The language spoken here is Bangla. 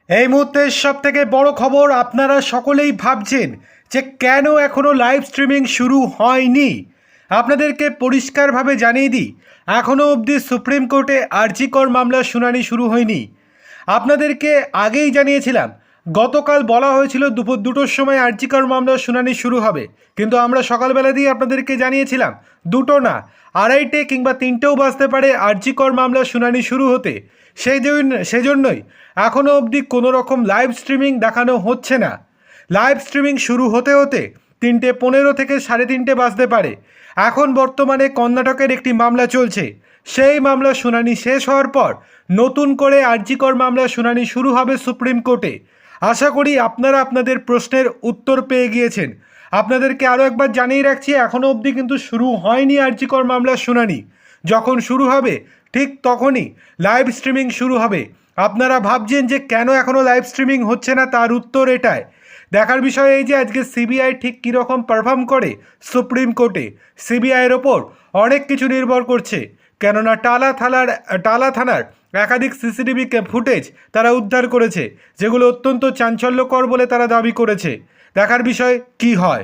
এই মুহূর্তের সবথেকে বড় খবর, আপনারা সকলেই ভাবছেন যে কেন এখনও লাইভ স্ট্রিমিং শুরু হয়নি। আপনাদেরকে পরিষ্কারভাবে জানিয়ে দিই, এখনও অবধি সুপ্রিম কোর্টে আরজি কর মামলার শুনানি শুরু হয়নি। আপনাদেরকে আগেই জানিয়েছিলাম, গতকাল বলা হয়েছিল দুপুর 2টোর সময় আরজি কর মামলার শুনানি শুরু হবে, কিন্তু আমরা সকালবেলা দিয়ে আপনাদেরকে জানিয়েছিলাম 2টো না, 2:30 কিংবা 3টেও বাজতে পারে আরজি কর মামলার শুনানি শুরু হতে। সেজন্যই এখনও অবধি কোনো রকম লাইভ স্ট্রিমিং দেখানো হচ্ছে না। লাইভ স্ট্রিমিং শুরু হতে হতে 3:15 থেকে 3:30 বাজতে পারে। এখন বর্তমানে কর্ণাটকের একটি মামলা চলছে, সেই মামলার শুনানি শেষ হওয়ার পর নতুন করে আরজি কর মামলার শুনানি শুরু হবে সুপ্রিম কোর্টে। আশা করি আপনারা আপনাদের প্রশ্নের উত্তর পেয়ে গিয়েছেন। আপনাদেরকে আরও একবার জানিয়ে রাখছি, এখনও অবধি কিন্তু শুরু হয়নি আরজি কর মামলার শুনানি। যখন শুরু হবে ঠিক তখনই লাইভ স্ট্রিমিং শুরু হবে। আপনারা ভাবছেন যে কেন এখনও লাইভ স্ট্রিমিং হচ্ছে না, তার উত্তর এটাই। দেখার বিষয় এই যে আজকে সিবিআই ঠিক কীরকম পারফর্ম করে সুপ্রিম কোর্টে। সিবিআইয়ের ওপর অনেক কিছু নির্ভর করছে, কেননা টালা থানার একাধিক সিসিটিভি ফুটেজ তারা উদ্ধার করেছে, যেগুলো অত্যন্ত চাঞ্চল্যকর বলে তারা দাবি করেছে। দেখার বিষয় কি হয়।